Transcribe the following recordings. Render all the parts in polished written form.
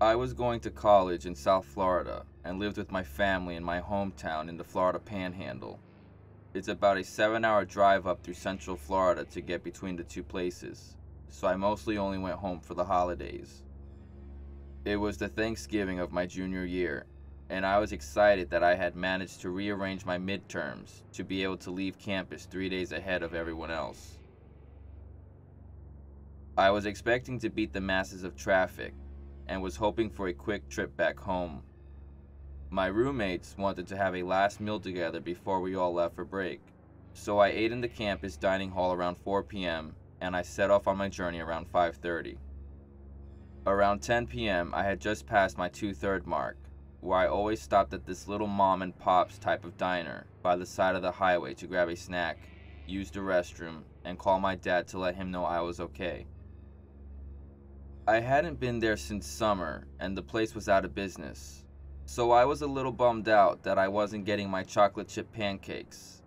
I was going to college in South Florida and lived with my family in my hometown in the Florida Panhandle. It's about a 7-hour drive up through Central Florida to get between the two places, so I mostly only went home for the holidays. It was the Thanksgiving of my junior year, and I was excited that I had managed to rearrange my midterms to be able to leave campus 3 days ahead of everyone else. I was expecting to beat the masses of traffic and was hoping for a quick trip back home. My roommates wanted to have a last meal together before we all left for break, so I ate in the campus dining hall around 4 p.m. and I set off on my journey around 5:30. Around 10 p.m. I had just passed my 2/3 mark, where I always stopped at this little mom and pops type of diner by the side of the highway to grab a snack, use the restroom, and call my dad to let him know I was okay. I hadn't been there since summer, and the place was out of business, so I was a little bummed out that I wasn't getting my chocolate chip pancakes.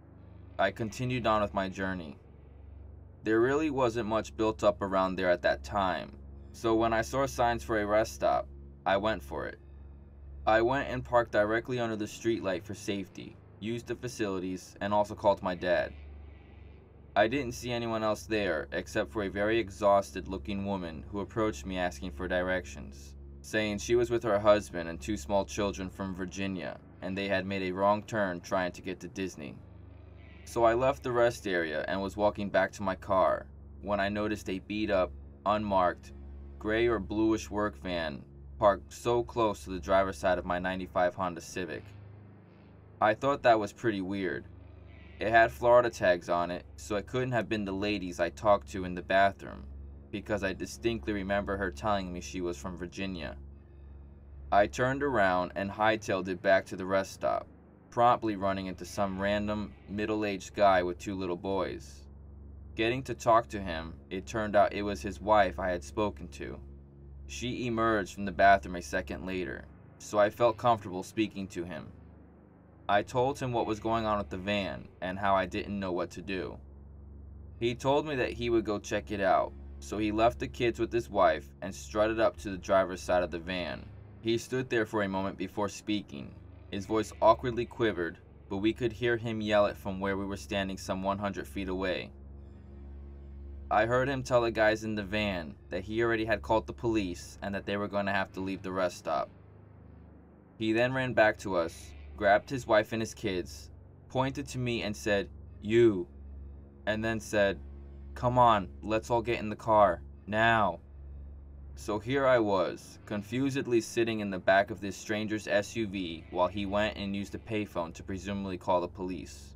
I continued on with my journey. There really wasn't much built up around there at that time, so when I saw signs for a rest stop, I went for it. I went and parked directly under the streetlight for safety, used the facilities, and also called my dad. I didn't see anyone else there except for a very exhausted looking woman who approached me asking for directions, saying she was with her husband and 2 small children from Virginia and they had made a wrong turn trying to get to Disney. So I left the rest area and was walking back to my car when I noticed a beat up, unmarked, gray or bluish work van parked so close to the driver's side of my '95 Honda Civic. I thought that was pretty weird. It had Florida tags on it, so it couldn't have been the ladies I talked to in the bathroom, because I distinctly remember her telling me she was from Virginia. I turned around and hightailed it back to the rest stop, promptly running into some random, middle-aged guy with 2 little boys. Getting to talk to him, it turned out it was his wife I had spoken to. She emerged from the bathroom a second later, so I felt comfortable speaking to him. I told him what was going on with the van and how I didn't know what to do. He told me that he would go check it out, so he left the kids with his wife and strutted up to the driver's side of the van. He stood there for a moment before speaking. His voice awkwardly quivered, but we could hear him yell it from where we were standing some 100 feet away. I heard him tell the guys in the van that he already had called the police and that they were going to have to leave the rest stop. He then ran back to us, grabbed his wife and his kids, pointed to me and said, "You," and then said, "Come on, let's all get in the car, now." So here I was, confusedly sitting in the back of this stranger's SUV while he went and used a payphone to presumably call the police.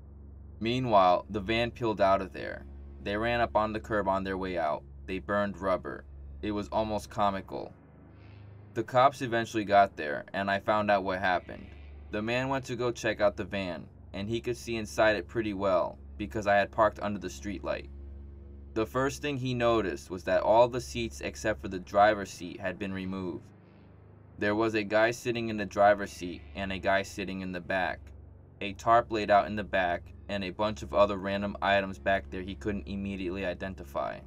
Meanwhile, the van peeled out of there. They ran up on the curb on their way out. They burned rubber. It was almost comical. The cops eventually got there, and I found out what happened. The man went to go check out the van, and he could see inside it pretty well, because I had parked under the streetlight. The first thing he noticed was that all the seats except for the driver's seat had been removed. There was a guy sitting in the driver's seat and a guy sitting in the back, a tarp laid out in the back, and a bunch of other random items back there he couldn't immediately identify.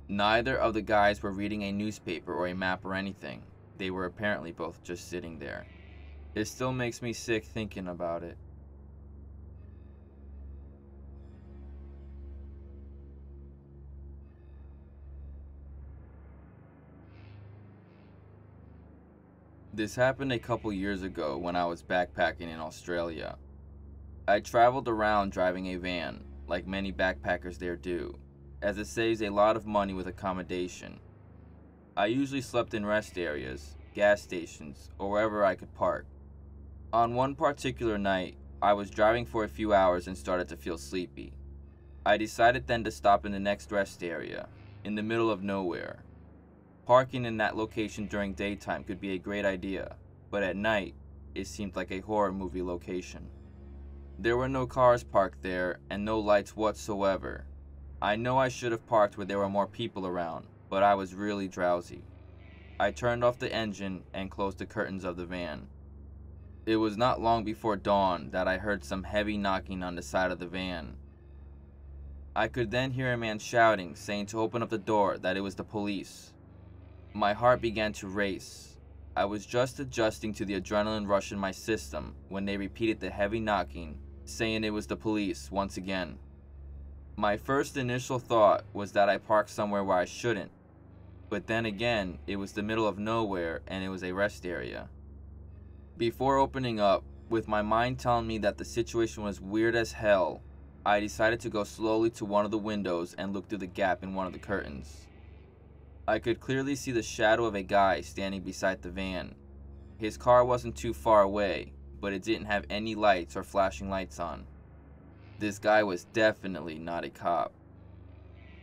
Neither of the guys were reading a newspaper or a map or anything. They were apparently both just sitting there. It still makes me sick thinking about it. This happened a couple years ago when I was backpacking in Australia. I traveled around driving a van, like many backpackers there do, as it saves a lot of money with accommodation. I usually slept in rest areas, gas stations, or wherever I could park. On one particular night, I was driving for a few hours and started to feel sleepy. I decided then to stop in the next rest area, in the middle of nowhere. Parking in that location during daytime could be a great idea, but at night, it seemed like a horror movie location. There were no cars parked there and no lights whatsoever. I know I should have parked where there were more people around, but I was really drowsy. I turned off the engine and closed the curtains of the van. It was not long before dawn that I heard some heavy knocking on the side of the van. I could then hear a man shouting, saying to open up the door, that it was the police. My heart began to race. I was just adjusting to the adrenaline rush in my system when they repeated the heavy knocking, saying it was the police once again. My first initial thought was that I parked somewhere where I shouldn't, but then again, it was the middle of nowhere and it was a rest area. Before opening up, with my mind telling me that the situation was weird as hell, I decided to go slowly to one of the windows and look through the gap in one of the curtains. I could clearly see the shadow of a guy standing beside the van. His car wasn't too far away, but it didn't have any lights or flashing lights on. This guy was definitely not a cop.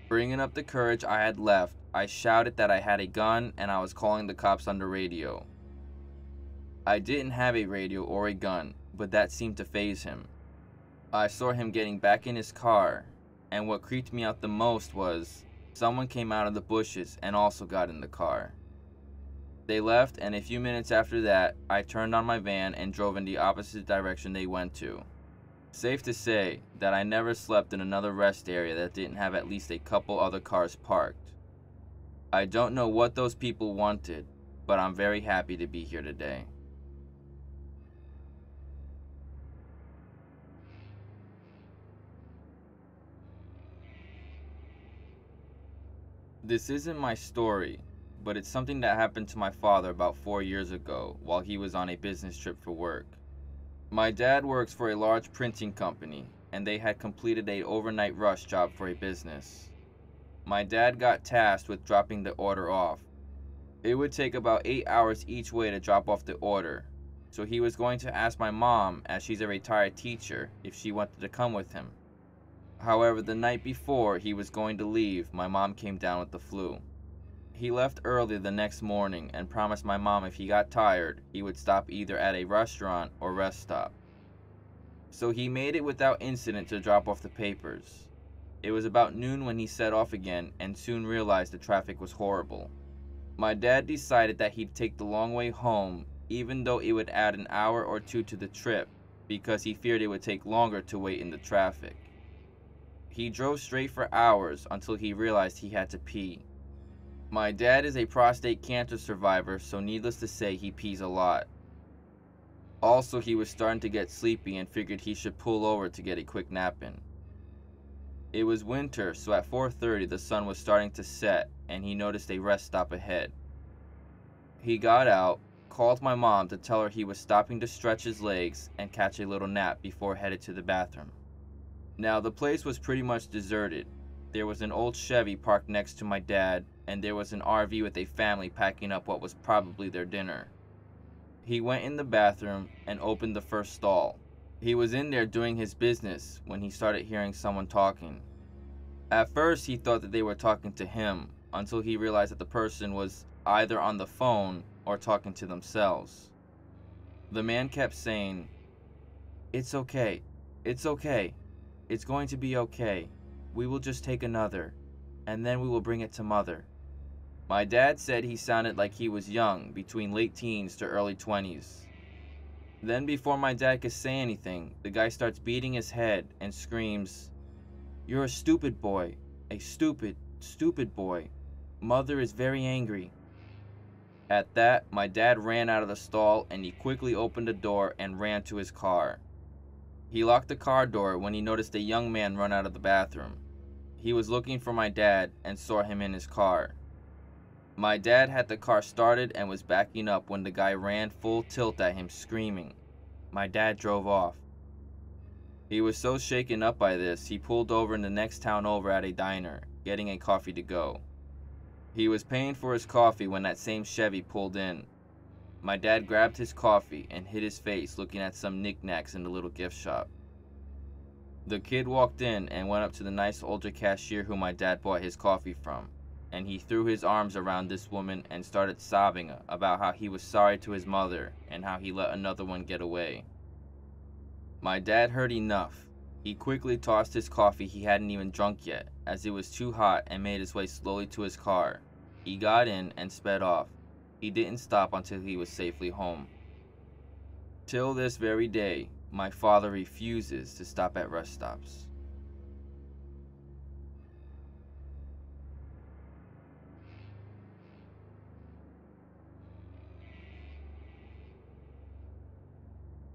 Bringing up the courage I had left, I shouted that I had a gun and I was calling the cops on the radio. I didn't have a radio or a gun, but that seemed to faze him. I saw him getting back in his car, and what creeped me out the most was someone came out of the bushes and also got in the car. They left, and a few minutes after that, I turned on my van and drove in the opposite direction they went to. Safe to say that I never slept in another rest area that didn't have at least a couple other cars parked. I don't know what those people wanted, but I'm very happy to be here today. This isn't my story, but it's something that happened to my father about 4 years ago while he was on a business trip for work. My dad works for a large printing company, and they had completed an overnight rush job for a business. My dad got tasked with dropping the order off. It would take about 8 hours each way to drop off the order, so he was going to ask my mom, as she's a retired teacher, if she wanted to come with him. However, the night before he was going to leave, my mom came down with the flu. He left early the next morning and promised my mom if he got tired, he would stop either at a restaurant or rest stop. So he made it without incident to drop off the papers. It was about noon when he set off again and soon realized the traffic was horrible. My dad decided that he'd take the long way home, even though it would add an hour or two to the trip, because he feared it would take longer to wait in the traffic. He drove straight for hours until he realized he had to pee. My dad is a prostate cancer survivor, so needless to say, he pees a lot. Also, he was starting to get sleepy and figured he should pull over to get a quick nap in. It was winter, so at 4:30 the sun was starting to set and he noticed a rest stop ahead. He got out, called my mom to tell her he was stopping to stretch his legs and catch a little nap before headed to the bathroom. Now, the place was pretty much deserted. There was an old Chevy parked next to my dad, and there was an RV with a family packing up what was probably their dinner. He went in the bathroom and opened the first stall. He was in there doing his business when he started hearing someone talking. At first, he thought that they were talking to him, until he realized that the person was either on the phone or talking to themselves. The man kept saying, "It's okay, it's okay, it's going to be okay. We will just take another, and then we will bring it to mother." My dad said he sounded like he was young, between late teens to early 20s. Then before my dad could say anything, the guy starts beating his head and screams, "You're a stupid boy, a stupid, stupid boy. Mother is very angry." At that, my dad ran out of the stall and he quickly opened the door and ran to his car. He locked the car door when he noticed a young man run out of the bathroom. He was looking for my dad and saw him in his car. My dad had the car started and was backing up when the guy ran full tilt at him, screaming. My dad drove off. He was so shaken up by this, he pulled over in the next town over at a diner, getting a coffee to go. He was paying for his coffee when that same Chevy pulled in. My dad grabbed his coffee and hid his face looking at some knickknacks in the little gift shop. The kid walked in and went up to the nice older cashier who my dad bought his coffee from, and he threw his arms around this woman and started sobbing about how he was sorry to his mother and how he let another one get away. My dad heard enough. He quickly tossed his coffee he hadn't even drunk yet, as it was too hot, and made his way slowly to his car. He got in and sped off. He didn't stop until he was safely home. Till this very day, my father refuses to stop at rest stops.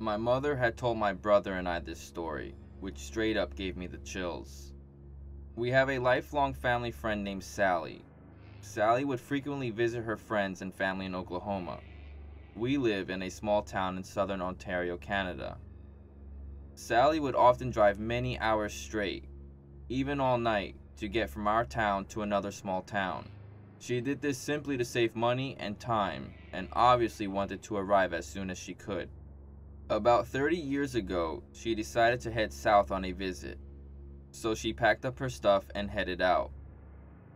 My mother had told my brother and I this story, which straight up gave me the chills. We have a lifelong family friend named Sally. Sally would frequently visit her friends and family in Oklahoma. We live in a small town in southern Ontario, Canada. Sally would often drive many hours straight, even all night, to get from our town to another small town. She did this simply to save money and time, and obviously wanted to arrive as soon as she could. About 30 years ago, she decided to head south on a visit, so she packed up her stuff and headed out.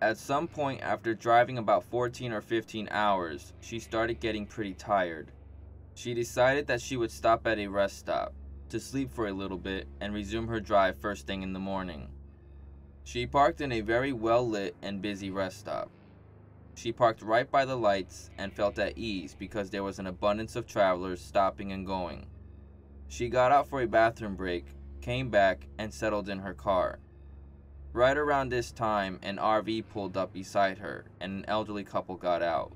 At some point after driving about 14 or 15 hours, she started getting pretty tired. She decided that she would stop at a rest stop, to sleep for a little bit and resume her drive first thing in the morning. She parked in a very well-lit and busy rest stop. She parked right by the lights and felt at ease because there was an abundance of travelers stopping and going. She got out for a bathroom break, came back, and settled in her car. Right around this time, an RV pulled up beside her, and an elderly couple got out.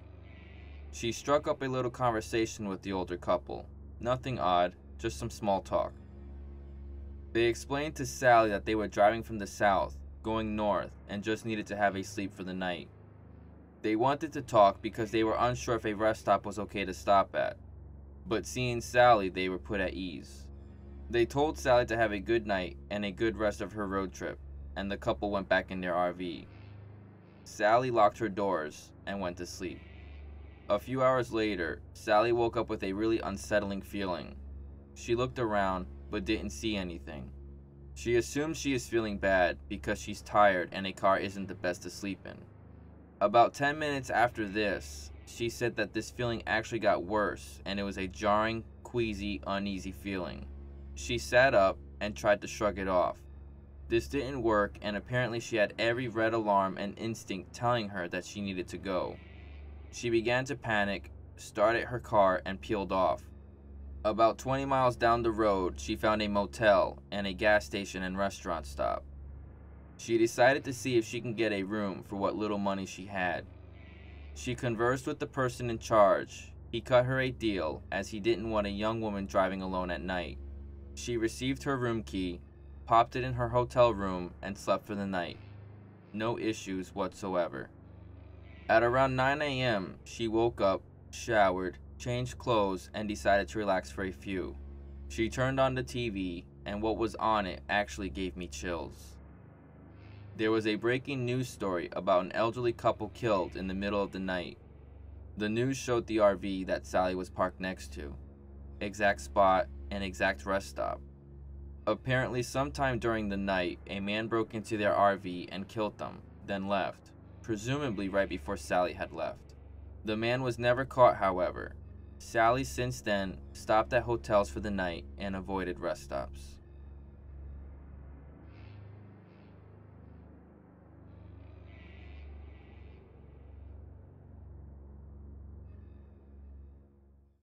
She struck up a little conversation with the older couple. Nothing odd, just some small talk. They explained to Sally that they were driving from the south, going north, and just needed to have a sleep for the night. They wanted to talk because they were unsure if a rest stop was okay to stop at, but seeing Sally, they were put at ease. They told Sally to have a good night and a good rest of her road trip, and the couple went back in their RV. Sally locked her doors and went to sleep. A few hours later, Sally woke up with a really unsettling feeling. She looked around, but didn't see anything. She assumes she is feeling bad because she's tired and a car isn't the best to sleep in. About 10 minutes after this, she said that this feeling actually got worse and it was a jarring, queasy, uneasy feeling. She sat up and tried to shrug it off. This didn't work, and apparently she had every red alarm and instinct telling her that she needed to go. She began to panic, started her car, and peeled off. About 20 miles down the road, she found a motel and a gas station and restaurant stop. She decided to see if she can get a room for what little money she had. She conversed with the person in charge. He cut her a deal as he didn't want a young woman driving alone at night. She received her room key, popped it in her hotel room, and slept for the night. No issues whatsoever. At around 9 a.m., she woke up, showered, changed clothes, and decided to relax for a few. She turned on the TV, and what was on it actually gave me chills. There was a breaking news story about an elderly couple killed in the middle of the night. The news showed the RV that Sally was parked next to, exact spot, and exact rest stop. Apparently, sometime during the night, a man broke into their RV and killed them, then left, presumably right before Sally had left. The man was never caught, however. Sally since then stopped at hotels for the night and avoided rest stops.